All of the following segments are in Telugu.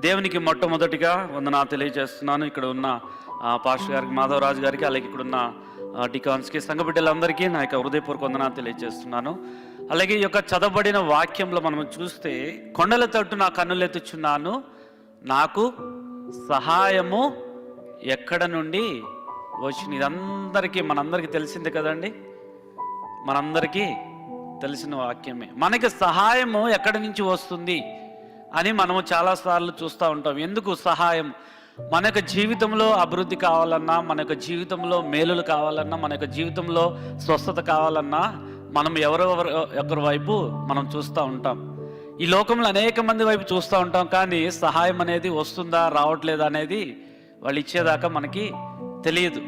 దేవునికి మొట్టమొదటిగా వందనాలు తెలియజేస్తున్నాను. ఇక్కడ ఉన్న పాస్టర్ గారికి, మాధవరాజు గారికి, అలాగే ఇక్కడ ఉన్న డికాన్స్కి, సంఘ బిడ్డలందరికీ నా యొక్క హృదయపూర్వక వందనాలు తెలియజేస్తున్నాను. అలాగే ఈ యొక్క చదవబడిన వాక్యంలో మనం చూస్తే, కొండల తట్టు నా కన్నులెత్తుచున్నాను, నాకు సహాయము ఎక్కడ నుండి వచ్చింది. ఇదందరికీ మనందరికీ తెలిసిందే కదండి, మనందరికీ తెలిసిన వాక్యమే. మనకి సహాయము ఎక్కడి నుంచి వస్తుంది అని మనము చాలాసార్లు చూస్తూ ఉంటాం. ఎందుకు సహాయం? మన యొక్క జీవితంలో అభివృద్ధి కావాలన్నా, మన యొక్క జీవితంలో మేలులు కావాలన్నా, మన యొక్క జీవితంలో స్వస్థత కావాలన్నా మనం ఎవరి వైపు మనం చూస్తూ ఉంటాం. ఈ లోకంలో అనేక మంది వైపు చూస్తూ ఉంటాం, కానీ సహాయం అనేది వస్తుందా రావట్లేదా అనేది వాళ్ళు ఇచ్చేదాకా మనకి తెలియదు.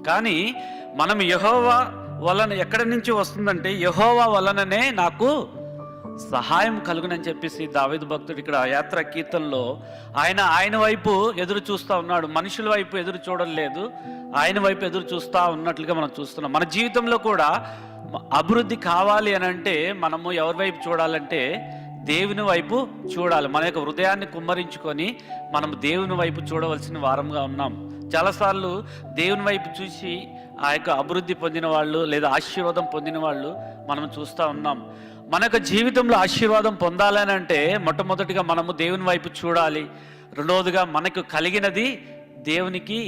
కానీ మనం యెహోవా వలన ఎక్కడి నుంచి వస్తుందంటే, యెహోవా వలననే నాకు సహాయం కలుగునని చెప్పేసి దావీదు భక్తుడు ఇక్కడ యాత్ర కీర్తనలో ఆయన వైపు ఎదురు చూస్తూ ఉన్నాడు. మనుషుల వైపు ఎదురు చూడలేదు, ఆయన వైపు ఎదురు చూస్తూ ఉన్నట్లుగా మనం చూస్తున్నాం. మన జీవితంలో కూడా అభివృద్ధి కావాలి అని అంటే మనము ఎవరి వైపు చూడాలంటే దేవుని వైపు చూడాలి. మన యొక్క హృదయాన్ని కుమ్మరించుకొని మనం దేవుని వైపు చూడవలసిన వారంగా ఉన్నాం. చాలాసార్లు దేవుని వైపు చూసి ఆ యొక్క అభివృద్ధి పొందిన వాళ్ళు లేదా ఆశీర్వాదం పొందిన వాళ్ళు మనం చూస్తూ ఉన్నాం. మన యొక్క జీవితంలో ఆశీర్వాదం పొందాలని అంటే మొట్టమొదటిగా మనము దేవుని వైపు చూడాలి. రెండవదిగా మనకు కలిగినది దేవునికి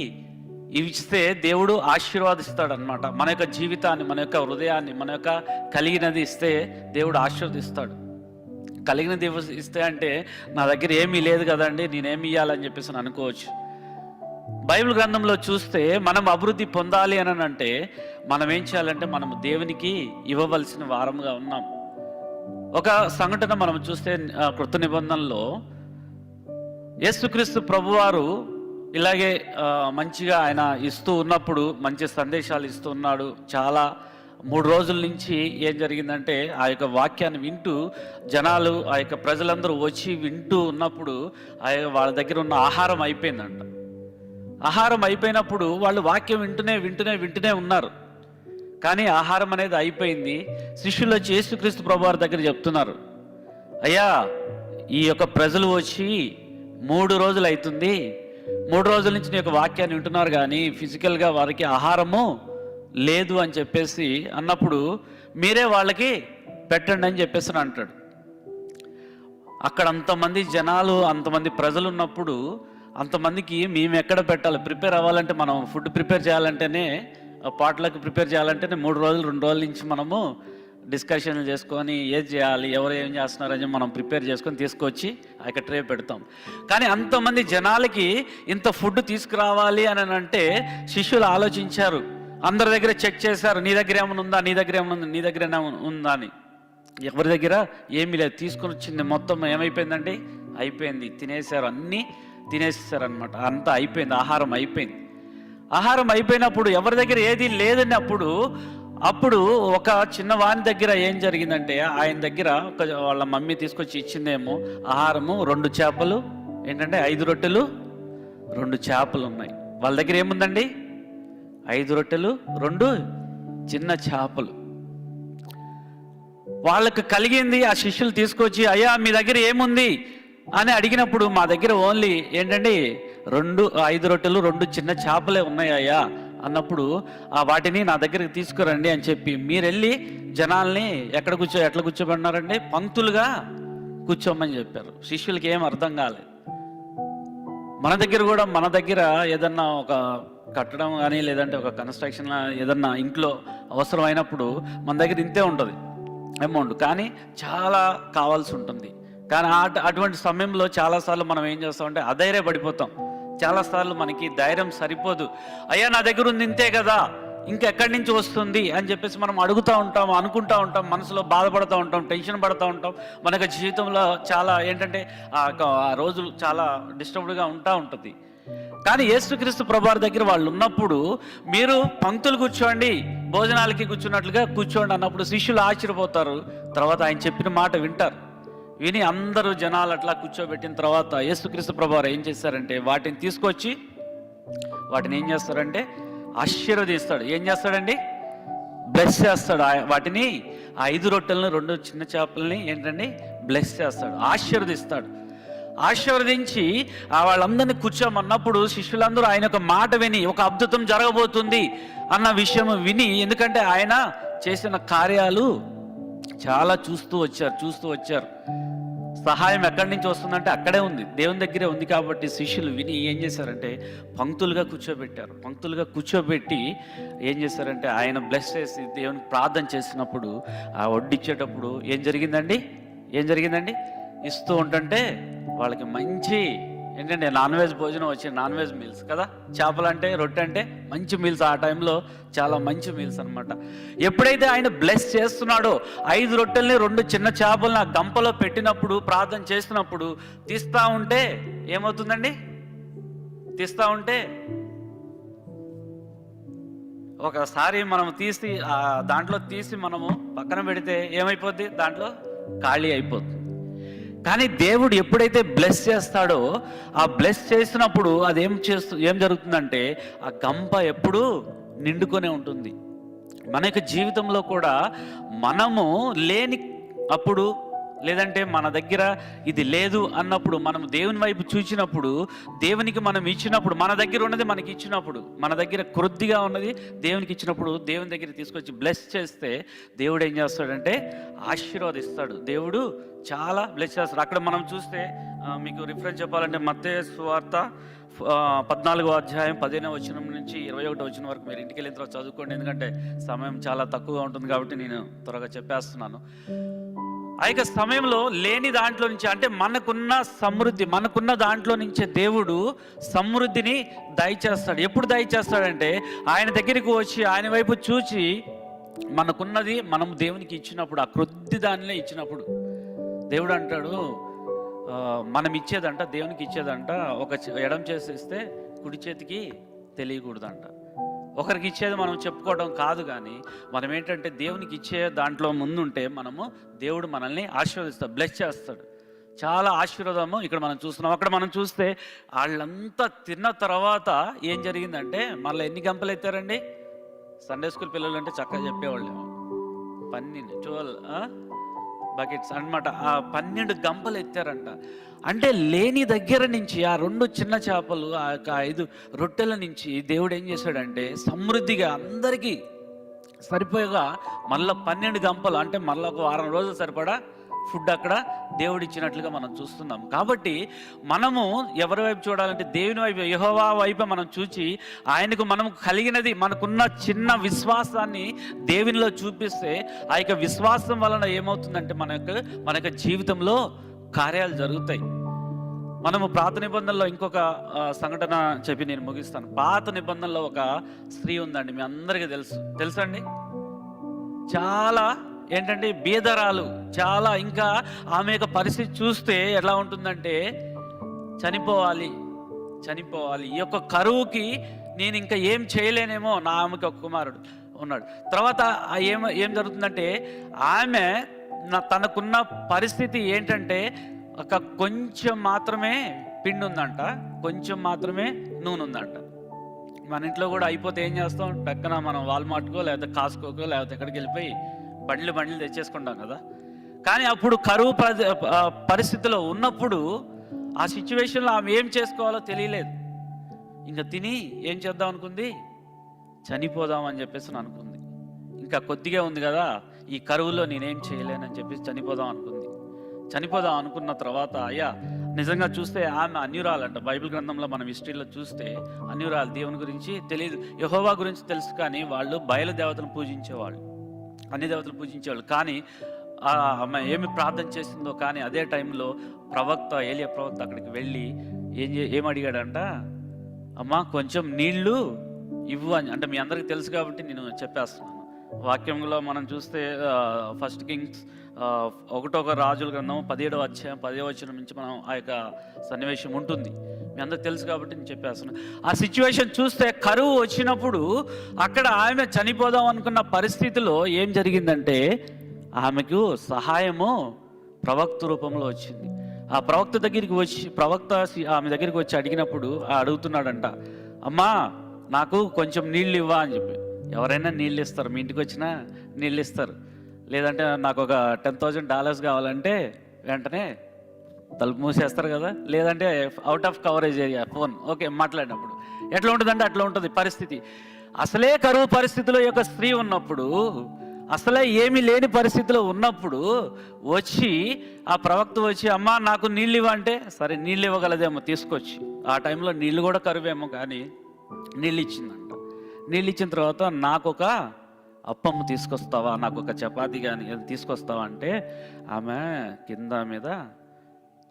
ఇస్తే దేవుడు ఆశీర్వాదిస్తాడు అనమాట. మన యొక్క జీవితాన్ని, మన యొక్క హృదయాన్ని, మన యొక్క కలిగినది ఇస్తే దేవుడు ఆశీర్వదిస్తాడు. కలిగినది ఇస్తే అంటే నా దగ్గర ఏమీ లేదు కదండి, నేనేమి ఇవ్వాలని చెప్పేసి అనుకోవచ్చు. బైబిల్ గ్రంథంలో చూస్తే మనం అభివృద్ధి పొందాలి అని అంటే మనం ఏం చేయాలంటే మనం దేవునికి ఇవ్వవలసిన వారంగా ఉన్నాం. ఒక సంఘటన మనం చూస్తే కృత నిబంధనలో యేసుక్రీస్తు ప్రభువారు ఇలాగే మంచిగా ఆయన ఇస్తూ ఉన్నప్పుడు, మంచి సందేశాలు ఇస్తూ ఉన్నాడు. చాలా 3 రోజుల నుంచి ఏం జరిగిందంటే ఆ యొక్క వాక్యాన్ని వింటూ జనాలు, ఆ యొక్క ప్రజలందరూ వచ్చి వింటూ ఉన్నప్పుడు వాళ్ళ దగ్గర ఉన్న ఆహారం అయిపోయిందంట. ఆహారం అయిపోయినప్పుడు వాళ్ళు వాక్యం వింటూనే ఉన్నారు, కానీ ఆహారం అనేది అయిపోయింది. శిష్యులు వచ్చి యేసుక్రీస్తు ప్రభువారి దగ్గర చెప్తున్నారు, అయ్యా ఈ యొక్క ప్రజలు వచ్చి 3 రోజులు అవుతుంది, 3 రోజుల నుంచి నీ యొక్క వాక్యాన్ని వింటున్నారు, కానీ ఫిజికల్గా వారికి ఆహారము లేదు అని చెప్పేసి అన్నప్పుడు మీరే వాళ్ళకి పెట్టండి అని చెప్పేసి అంటాడు. అక్కడ అంతమంది జనాలు, అంతమంది ప్రజలు ఉన్నప్పుడు అంతమందికి మేము ఎక్కడ పెట్టాలి? ప్రిపేర్ అవ్వాలంటే, మనం ఫుడ్ ప్రిపేర్ చేయాలంటేనే, పాటలకు ప్రిపేర్ చేయాలంటేనే 3 రోజులు 2 రోజుల నుంచి మనము డిస్కషన్లు చేసుకొని ఏది చేయాలి, ఎవరు ఏం చేస్తున్నారని మనం ప్రిపేర్ చేసుకొని తీసుకొచ్చి ఆ యొక్క ట్రే పెడతాం. కానీ అంతమంది జనాలకి ఇంత ఫుడ్ తీసుకురావాలి అని అంటే శిష్యులు ఆలోచించారు. అందరి దగ్గర చెక్ చేశారు, నీ దగ్గర ఏమైనా ఉందా, నీ దగ్గర ఏమైనా ఉందా, నీ దగ్గర ఏమైనా ఉందా అని. ఎవరి దగ్గర ఏమీ లేదు. తీసుకొని వచ్చింది మొత్తం ఏమైపోయిందండి? అయిపోయింది. తినేశారు, అన్నీ తినేసారనమాట. అంతా అయిపోయింది, ఆహారం అయిపోయింది. ఆహారం అయిపోయినప్పుడు ఎవరి దగ్గర ఏది లేదని అప్పుడు ఒక చిన్నవాని దగ్గర ఏం జరిగిందంటే, ఆయన దగ్గర వాళ్ళ మమ్మీ తీసుకొచ్చి ఇచ్చిందేమో ఆహారము 2 చేపలు, ఏంటంటే 5 రొట్టెలు 2 చేపలు ఉన్నాయి. వాళ్ళ దగ్గర ఏముందండి? 5 రొట్టెలు 2 చిన్న చేపలు. వాళ్ళకు కలిగింది. ఆ శిష్యులు తీసుకొచ్చి, అయ్యా మీ దగ్గర ఏముంది అని అడిగినప్పుడు, మా దగ్గర ఓన్లీ ఏంటండి 5 రొట్టెలు 2 చిన్న చేపలే ఉన్నాయ్యా అన్నప్పుడు, వాటిని నా దగ్గరికి తీసుకురండి అని చెప్పి మీరు వెళ్ళి జనాల్ని ఎట్లా కూర్చోబెట్టినారండి? పంక్తులుగా కూర్చోమని చెప్పారు. శిష్యులకి ఏం అర్థం కాలేదు. మన దగ్గర ఏదన్నా ఒక కట్టడం కానీ, లేదంటే ఒక కన్స్ట్రక్షన్ ఏదన్నా ఇంట్లో అవసరమైనప్పుడు మన దగ్గర ఇంతే ఉంటుంది అమౌంట్, కానీ చాలా కావాల్సి ఉంటుంది. కానీ అటువంటి సమయంలో చాలాసార్లు మనం ఏం చేస్తామంటే అధైర్యపడిపోతాం. చాలాసార్లు మనకి ధైర్యం సరిపోదు. అయ్యా నా దగ్గర ఉంది ఇంతే కదా, ఇంకెక్కడి నుంచి వస్తుంది అని చెప్పేసి మనం అడుగుతూ ఉంటాం, అనుకుంటూ ఉంటాం, మనసులో బాధపడుతూ ఉంటాం, టెన్షన్ పడుతూ ఉంటాం. మనకు జీవితంలో చాలా ఏంటంటే ఆ రోజులు చాలా డిస్టర్బ్డ్గా ఉంటుంది. కానీ యేసుక్రీస్తు ప్రభువారి దగ్గర వాళ్ళు ఉన్నప్పుడు, మీరు పంక్తులు కూర్చోండి, భోజనాలకి కూర్చున్నట్లుగా కూర్చోండి అన్నప్పుడు శిష్యులు ఆశ్చర్యపోతారు. తర్వాత ఆయన చెప్పిన మాట వింటారు. విని అందరూ జనాలు అట్లా కూర్చోబెట్టిన తర్వాత యేసుక్రీస్తు ప్రభువారు ఏం చేశారంటే, వాటిని తీసుకొచ్చి వాటిని ఏం చేస్తారంటే ఆశీర్వదిస్తాడు. ఏం చేస్తాడండి? బ్లెస్ చేస్తాడు. వాటిని 5 రొట్టెలను 2 చిన్న చేపలని ఏంటండి బ్లెస్ చేస్తాడు, ఆశీర్వదిస్తాడు. ఆశీర్వదించి వాళ్ళందరినీ కూర్చోమన్నప్పుడు శిష్యులందరూ ఆయన ఒక మాట విని ఒక అద్భుతం జరగబోతుంది అన్న విషయం విని, ఎందుకంటే ఆయన చేసిన కార్యాలు చాలా చూస్తూ వచ్చారు. సహాయం ఎక్కడి నుంచి వస్తుందంటే అక్కడే ఉంది, దేవుని దగ్గరే ఉంది. కాబట్టి శిష్యులు విని ఏం చేశారంటే పంక్తులుగా కూర్చోబెట్టి ఏం చేశారంటే ఆయన బ్లెస్ చేసి దేవునికి ప్రార్థన చేసినప్పుడు ఆ వడ్డిచ్చేటప్పుడు ఏం జరిగిందండి ఇస్తూ ఉంటుంటే వాళ్ళకి మంచి ఏంటంటే నాన్ వెజ్ భోజనం వచ్చే నాన్ వెజ్ మీల్స్ కదా, చేపలు అంటే రొట్టె అంటే మంచి మీల్స్. ఆ టైంలో చాలా మంచి మీల్స్ అనమాట. ఎప్పుడైతే ఆయన బ్లెస్ చేస్తున్నాడో 5 రొట్టెల్ని 2 చిన్న చేపలను ఆ గంపలో పెట్టినప్పుడు ప్రార్థన చేస్తున్నప్పుడు తీస్తా ఉంటే ఏమవుతుందండి? ఒకసారి మనం దాంట్లో తీసి మనము పక్కన పెడితే ఏమైపోద్ది? దాంట్లో ఖాళీ అయిపోతుంది. కానీ దేవుడు ఎప్పుడైతే బ్లెస్ చేస్తాడో ఆ బ్లెస్ చేసినప్పుడు అది ఏం జరుగుతుందంటే ఆ గంప ఎప్పుడూ నిండుకొనే ఉంటుంది. మన యొక్క జీవితంలో కూడా మనము లేని అప్పుడు, లేదంటే మన దగ్గర ఇది లేదు అన్నప్పుడు, మనం దేవుని వైపు చూచినప్పుడు, దేవునికి మనం ఇచ్చినప్పుడు, మన దగ్గర ఉన్నది మనకి ఇచ్చినప్పుడు, మన దగ్గర కొద్దిగా ఉన్నది దేవునికి ఇచ్చినప్పుడు, దేవుని దగ్గర తీసుకొచ్చి బ్లెస్ చేస్తే దేవుడు ఏం చేస్తాడంటే ఆశీర్వదిస్తాడు. దేవుడు చాలా బ్లెస్ చేస్తాడు. అక్కడ మనం చూస్తే మీకు రిఫరెన్స్ చెప్పాలంటే మత్తయి సువార్త 14వ అధ్యాయం 15వ వచనం నుంచి 21వ వచనం వరకు మీరు ఇంటికి వెళ్ళిన తర్వాత చదువుకోండి, ఎందుకంటే సమయం చాలా తక్కువగా ఉంటుంది కాబట్టి నేను త్వరగా చెప్పేస్తున్నాను. ఆ యొక్క సమయంలో లేని దాంట్లో నుంచి, అంటే మనకున్న సమృద్ధి, మనకున్న దాంట్లో నుంచే దేవుడు సమృద్ధిని దయచేస్తాడు. ఎప్పుడు దయచేస్తాడంటే ఆయన దగ్గరికి వచ్చి ఆయన వైపు చూచి మనకున్నది మనం దేవునికి ఇచ్చినప్పుడు, ఆ కొద్ది దానిలో ఇచ్చినప్పుడు దేవుడు అంటాడు, మనం ఇచ్చేదంట, దేవునికి ఇచ్చేదంట ఒక ఎడం చేసేస్తే కుడి చేతికి తెలియకూడదంట. ఒకరికి ఇచ్చేది మనం చెప్పుకోవడం కాదు, కానీ మనం ఏంటంటే దేవునికి ఇచ్చే దాంట్లో ముందుంటే దేవుడు మనల్ని ఆశీర్వదిస్తాడు, బ్లెస్ చేస్తాడు. చాలా ఆశీర్వాదము ఇక్కడ మనం చూస్తున్నాం. అక్కడ మనం చూస్తే వాళ్ళంతా తిన్న తర్వాత ఏం జరిగిందంటే మళ్ళీ ఎన్ని గంపలు ఎత్తారండి? సండే స్కూల్ పిల్లలు అంటే చక్కగా చెప్పేవాళ్ళు 12 బకెట్స్ అనమాట. ఆ 12 గంపలు ఎత్తారంట. అంటే లేని దగ్గర నుంచి ఆ 2 చిన్న చేపలు, ఆ 5 రొట్టెల నుంచి దేవుడు ఏం చేశాడంటే సమృద్ధిగా అందరికీ సరిపోయేగా మళ్ళీ 12 గంపలు, అంటే మళ్ళీ ఒక వారం రోజులు సరిపడా ఫుడ్ అక్కడ దేవుడు ఇచ్చినట్లుగా మనం చూస్తున్నాం. కాబట్టి మనము ఎవరి వైపు చూడాలంటే దేవుని వైపు, యెహోవా వైపు మనం చూచి ఆయనకు మనం కలిగినది, మనకున్న చిన్న విశ్వాసాన్ని దేవునిలో చూపిస్తే ఆ యొక్క విశ్వాసం వలన ఏమవుతుందంటే మన యొక్క జీవితంలో కార్యాలు జరుగుతాయి. మనము పాత నిబంధనలో ఇంకొక సంఘటన చెప్పి నేను ముగిస్తాను. పాత నిబంధనలో ఒక స్త్రీ ఉందండి, మీ అందరికీ తెలుసండి. చాలా ఏంటంటే బీదరాలు, చాలా, ఇంకా ఆమె యొక్క పరిస్థితి చూస్తే ఎలా ఉంటుందంటే చనిపోవాలి. ఈ యొక్క కరువుకి నేను ఇంకా ఏం చేయలేనేమో. నా ఆమెకి ఒక కుమారుడు ఉన్నాడు. తర్వాత ఏం జరుగుతుందంటే ఆమె తనకున్న పరిస్థితి ఏంటంటే ఒక కొంచెం మాత్రమే పిండి ఉందంట, కొంచెం మాత్రమే నూనె ఉందంట. మన ఇంట్లో కూడా అయిపోతే ఏం చేస్తాం? పక్కన మనం వాల్మార్ట్కో లేకపోతే కాస్కోకో లేకపోతే ఎక్కడికి వెళ్ళిపోయి బండ్లు తెచ్చేసుకుంటాం కదా. కానీ అప్పుడు కరువు పరిస్థితిలో ఉన్నప్పుడు ఆ సిచ్యువేషన్లో ఆమె ఏం చేసుకోవాలో తెలియలేదు. ఇంకా తిని ఏం చేద్దాం అనుకుంది? చనిపోదాం అని చెప్పేసి అనుకుంది. ఇంకా కొద్దిగా ఉంది కదా, ఈ కరువులో నేనేం చేయలేనని చెప్పేసి చనిపోదాం అనుకున్న తర్వాత అయ్యా నిజంగా చూస్తే ఆమె అన్యురాలంట. బైబిల్ గ్రంథంలో మనం హిస్టరీలో చూస్తే అన్యురాలు, దేవుని గురించి తెలియదు, యెహోవా గురించి తెలుసు, కానీ వాళ్ళు బయలు దేవతలను పూజించేవాళ్ళు, అన్ని దేవతలు పూజించేవాళ్ళు. కానీ ఆమె ఏమి ప్రార్థన చేసిందో, కానీ అదే టైంలో ఏలియా ప్రవక్త అక్కడికి వెళ్ళి ఏమడిగాడంట, అమ్మా కొంచెం నీళ్లు ఇవ్వు అని. అంటే మీ అందరికీ తెలుసు కాబట్టి నేను చెప్పేస్తున్నాను. వాక్యంలో మనం చూస్తే 1 కింగ్స్ 1వ రాజుల గ్రంథం 17వ అధ్యాయం 10వ వచనం నుంచి మనం ఆ యొక్క సన్నివేశం ఉంటుంది. మీ అందరికి తెలుసు కాబట్టి నేను చెప్పేస్తున్నాను. ఆ సిచ్యువేషన్ చూస్తే కరువు వచ్చినప్పుడు అక్కడ ఆమె చనిపోదాం అనుకున్న పరిస్థితిలో ఏం జరిగిందంటే ఆమెకు సహాయము ప్రవక్త రూపంలో వచ్చింది. ఆ ప్రవక్త ఆమె దగ్గరికి వచ్చి అడిగినప్పుడు అడుగుతున్నాడంట, అమ్మా నాకు కొంచెం నీళ్ళు ఇవ్వా అని చెప్పి. ఎవరైనా నీళ్ళు ఇస్తారు, మీ ఇంటికి వచ్చినా నీళ్ళు ఇస్తారు. లేదంటే నాకు ఒక $10,000 కావాలంటే వెంటనే తలుపు మూసేస్తారు కదా, లేదంటే out of coverage area phone, okay మాట్లాడినప్పుడు ఎట్లా ఉంటుందంటే అట్లా ఉంటుంది పరిస్థితి. అసలే కరువు పరిస్థితిలో ఈ యొక్క స్త్రీ ఉన్నప్పుడు, అసలే ఏమీ లేని పరిస్థితిలో ఉన్నప్పుడు వచ్చి ఆ ప్రవక్త వచ్చి, అమ్మా నాకు నీళ్ళు ఇవ్వంటే, సరే నీళ్ళు ఇవ్వగలదేమో తీసుకొచ్చి, ఆ టైంలో నీళ్ళు కూడా కరువేమో కానీ నీళ్ళు ఇచ్చిందంట. నీళ్ళు ఇచ్చిన తర్వాత నాకు ఒక అప్పమ్మ తీసుకొస్తావా, నాకు ఒక చపాతీ కానీ తీసుకొస్తావా అంటే, ఆమె కింద మీద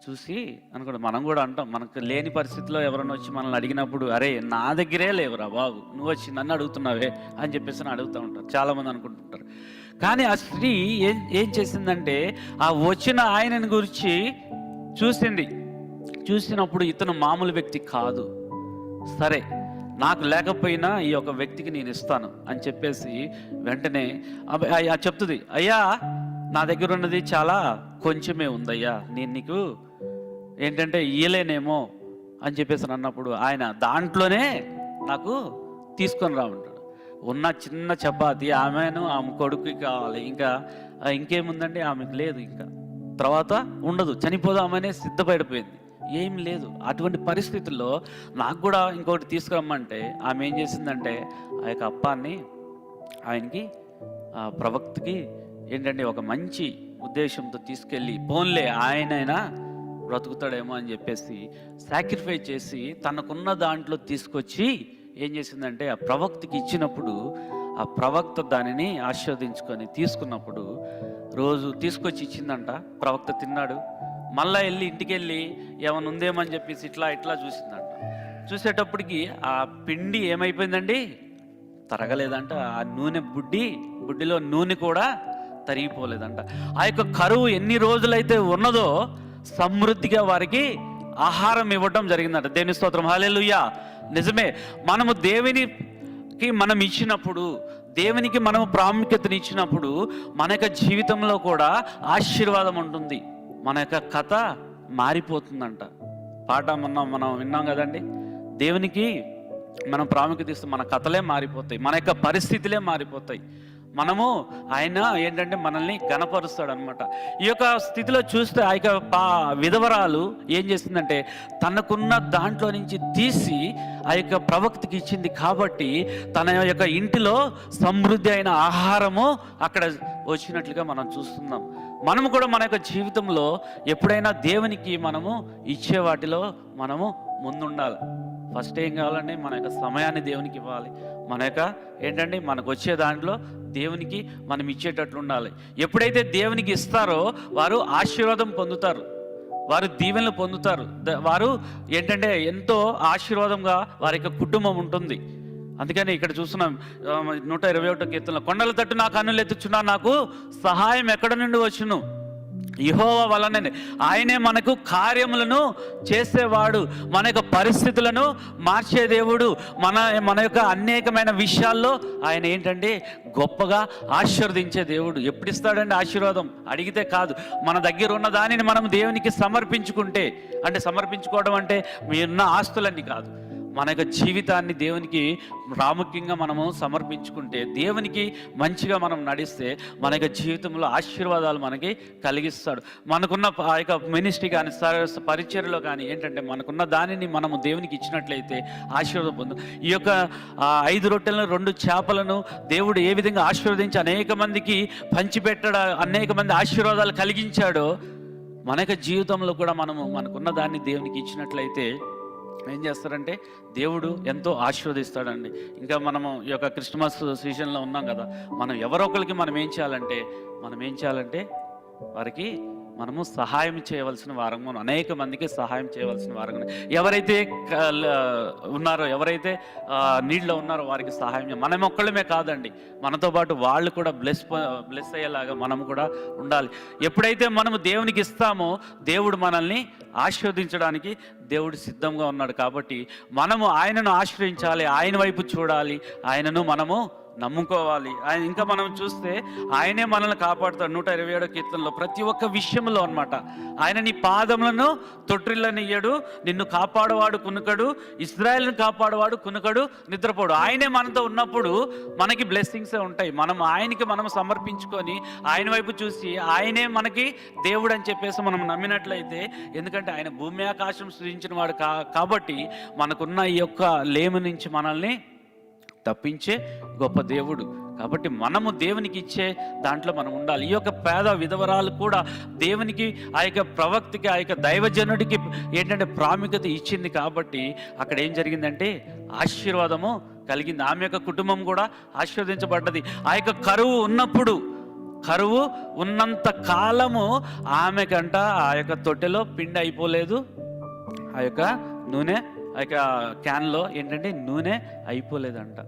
చూసి అనుకోండి, మనం కూడా అంటాం, మనకు లేని పరిస్థితిలో ఎవరైనా వచ్చి మనల్ని అడిగినప్పుడు, అరే నా దగ్గరే లేవురా బాబు, నువ్వు వచ్చి నన్ను అడుగుతున్నావే అని చెప్పేసి అడుగుతూ ఉంటారు, చాలామంది అనుకుంటుంటారు. కానీ ఆ స్త్రీ ఏం చేసిందంటే, ఆ వచ్చిన ఆయనని గురించి చూసింది. చూసినప్పుడు ఇతను మామూలు వ్యక్తి కాదు, సరే నాకు లేకపోయినా ఈ యొక్క వ్యక్తికి నేను ఇస్తాను అని చెప్పేసి వెంటనే చెప్తుంది, అయ్యా నా దగ్గర ఉన్నది చాలా కొంచెమే ఉందయ్యా, నేను నీకు ఏంటంటే ఇయ్యలేనేమో అని చెప్పేసి అన్నప్పుడు ఆయన దాంట్లోనే నాకు తీసుకొని రామంటాడు. ఉన్న చిన్న చపాతి ఆమెను ఆమె కొడుకుకి కావాలి, ఇంకా ఇంకేముందండి ఆమెకు లేదు, ఇంకా తర్వాత ఉండదు, చనిపోదామనే సిద్ధపడిపోయింది, ఏం లేదు. అటువంటి పరిస్థితుల్లో నాకు కూడా ఇంకోటి తీసుకురమ్మంటే ఆమె ఏం చేసిందంటే, ఆ యొక్క అప్పాన్ని ఆయనకి ప్రవక్తకి ఏంటంటే ఒక మంచి ఉద్దేశంతో తీసుకెళ్ళి, పోన్లే ఆయనైనా బ్రతుకుతాడేమో అని చెప్పేసి సాక్రిఫైస్ చేసి తనకున్న దాంట్లో తీసుకొచ్చి ఏం చేసిందంటే ఆ ప్రవక్తకి ఇచ్చినప్పుడు, ఆ ప్రవక్త దానిని ఆస్వాదించుకొని తీసుకున్నప్పుడు రోజు తీసుకొచ్చి ఇచ్చిందంట. ప్రవక్త తిన్నాడు, మళ్ళీ వెళ్ళి ఇంటికి వెళ్ళి ఏమైనా ఉందేమని చెప్పేసి ఇట్లా ఇట్లా చూసిందంట. చూసేటప్పటికి ఆ పిండి ఏమైపోయిందండి, తరగలేదంట. ఆ నూనె బుడ్డిలో నూనె కూడా తరిగిపోలేదంట. ఆ యొక్క కరువు ఎన్ని రోజులైతే ఉన్నదో సమృద్ధిగా వారికి ఆహారం ఇవ్వటం జరిగిందంట. దేవుని స్తోత్రం, హల్లెలూయా. నిజమే, మనము దేవునికి మనం ఇచ్చినప్పుడు, దేవునికి మనము ప్రాముఖ్యతని ఇచ్చినప్పుడు మన యొక్క జీవితంలో కూడా ఆశీర్వాదం ఉంటుంది, మన యొక్క కథ మారిపోతుందంట. పాట మనం విన్నాం కదండి, దేవునికి మనం ప్రాముఖ్యత ఇస్తే మన కథలే మారిపోతాయి, మన యొక్క పరిస్థితులే మారిపోతాయి. మనము ఆయన ఏంటంటే మనల్ని గణపరుస్తాడు అనమాట. ఈ యొక్క స్థితిలో చూస్తే ఆ యొక్క విధవరాలు ఏం చేసిందంటే తనకున్న దాంట్లో నుంచి తీసి ఆ యొక్క ప్రవక్తకి ఇచ్చింది కాబట్టి తన యొక్క ఇంటిలో సమృద్ధి అయిన ఆహారము అక్కడ వచ్చినట్లుగా మనం చూస్తున్నాం. మనము కూడా మన యొక్క జీవితంలో ఎప్పుడైనా దేవునికి మనము ఇచ్చే వాటిలో మనము ముందుండాలి. ఫస్ట్ ఏం కావాలండి, మన యొక్క సమయాన్ని దేవునికి ఇవ్వాలి. మన యొక్క ఏంటంటే మనకు వచ్చే దాంట్లో దేవునికి మనం ఇచ్చేటట్లు ఉండాలి. ఎప్పుడైతే దేవునికి ఇస్తారో వారు ఆశీర్వాదం పొందుతారు, వారు దీవెనలు పొందుతారు, వారు ఏంటంటే ఎంతో ఆశీర్వాదంగా వారి యొక్క కుటుంబం ఉంటుంది. అందుకని ఇక్కడ చూస్తున్నాం 121వ కీర్తనలో, కొండల తట్టు నా కన్నులు ఎత్తుచున్నా, నాకు సహాయం ఎక్కడ నుండి వచ్చును, యెహోవా వలననే. ఆయనే మనకు కార్యములను చేసేవాడు, మన యొక్క పరిస్థితులను మార్చే దేవుడు, మన యొక్క అనేకమైన విషయాల్లో ఆయన ఏంటంటే గొప్పగా ఆశీర్వదించే దేవుడు. ఎప్పుడు ఇస్తాడండి ఆశీర్వాదం? అడిగితే కాదు, మన దగ్గర ఉన్న దానిని మనం దేవునికి సమర్పించుకుంటే, అంటే సమర్పించుకోవడం అంటే మీరున్న ఆస్తులన్నీ కాదు, మన యొక్క జీవితాన్ని దేవునికి ప్రాముఖ్యంగా మనము సమర్పించుకుంటే, దేవునికి మంచిగా మనం నడిస్తే మన యొక్క జీవితంలో ఆశీర్వాదాలు మనకి కలిగిస్తాడు. మనకున్న ఆ యొక్క మినిస్ట్రీ కానీ పరిచర్యలో కానీ ఏంటంటే మనకున్న దానిని మనము దేవునికి ఇచ్చినట్లయితే ఆశీర్వాదం పొందు. ఈ యొక్క 5 రొట్టెలను 2 చేపలను దేవుడు ఏ విధంగా ఆశీర్వదించి అనేక మందికి పంచిపెట్టాడు, అనేక మంది ఆశీర్వాదాలు కలిగించాడో మన యొక్క జీవితంలో కూడా మనకున్న దాన్ని దేవునికి ఇచ్చినట్లయితే ఏం చేస్తారంటే దేవుడు ఎంతో ఆశీర్వదిస్తాడండి. ఇంకా మనము ఈ యొక్క క్రిస్మస్ సీజన్లో ఉన్నాం కదా, మనం ఎవరో ఒకరికి మనం ఏం చేయాలంటే వారికి మనము సహాయం చేయవలసిన వారము, అనేక మందికి సహాయం చేయవలసిన వారము. ఎవరైతే ఉన్నారో, ఎవరైతే నీడ్లో ఉన్నారో వారికి సహాయం మనం ఒక్కళ్ళమే కాదండి, మనతో పాటు వాళ్ళు కూడా బ్లెస్ అయ్యేలాగా మనము కూడా ఉండాలి. ఎప్పుడైతే మనము దేవునికి ఇస్తామో దేవుడు మనల్ని ఆశీర్వదించడానికి దేవుడు సిద్ధంగా ఉన్నాడు. కాబట్టి మనము ఆయనను ఆశ్రయించాలి, ఆయన వైపు చూడాలి, ఆయనను మనము నమ్ముకోవాలి. ఆయన ఇంకా మనం చూస్తే ఆయనే మనల్ని కాపాడుతాడు. 127 కీర్తనలో ప్రతి ఒక్క విషయంలో అన్నమాట. ఆయన నీ పాదములను తొట్టిల్లనియ్యడు, నిన్ను కాపాడువాడు కునుకడు, ఇశ్రాయేలును కాపాడువాడు కునుకడు, నిద్రపోడు. ఆయనే మనతో ఉన్నప్పుడు మనకి బ్లెస్సింగ్సే ఉంటాయి. మనం సమర్పించుకొని ఆయన వైపు చూసి ఆయనే మనకి దేవుడు అని చెప్పేసి మనం నమ్మినట్లయితే, ఎందుకంటే ఆయన భూమి ఆకాశం సృజించిన వాడు కాబట్టి మనకున్న ఈ యొక్క లేమి నుంచి మనల్ని తప్పించే గొప్ప దేవుడు. కాబట్టి మనము దేవునికి ఇచ్చే దాంట్లో మనం ఉండాలి. ఈ యొక్క పేద విధవరాలు కూడా దేవునికి, ఆ యొక్క ప్రవక్తికి, ఆ యొక్క దైవజనుడికి ఏంటంటే ప్రాముఖ్యత ఇచ్చింది. కాబట్టి అక్కడ ఏం జరిగిందంటే ఆశీర్వాదము కలిగింది. ఆమె యొక్క కుటుంబం కూడా ఆశీర్వదించబడ్డది. ఆ యొక్క కరువు ఉన్నంత కాలము ఆమెకంట ఆ యొక్క తొట్టెలో పిండి అయిపోలేదు, ఆ యొక్క నూనె, ఆ యొక్క క్యాన్లో ఏంటంటే నూనె అయిపోలేదంట.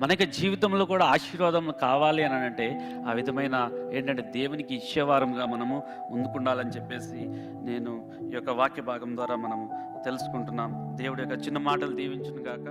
మన యొక్క జీవితంలో కూడా ఆశీర్వాదం కావాలి అని అంటే ఆ విధమైన ఏంటంటే దేవునికి ఇచ్చేవారంగా మనము ముందుకుండాలని చెప్పేసి నేను ఈ యొక్క వాక్య భాగం ద్వారా మనము తెలుసుకుంటున్నాం. దేవుడి యొక్క చిన్న మాటలు దీవించును గాక.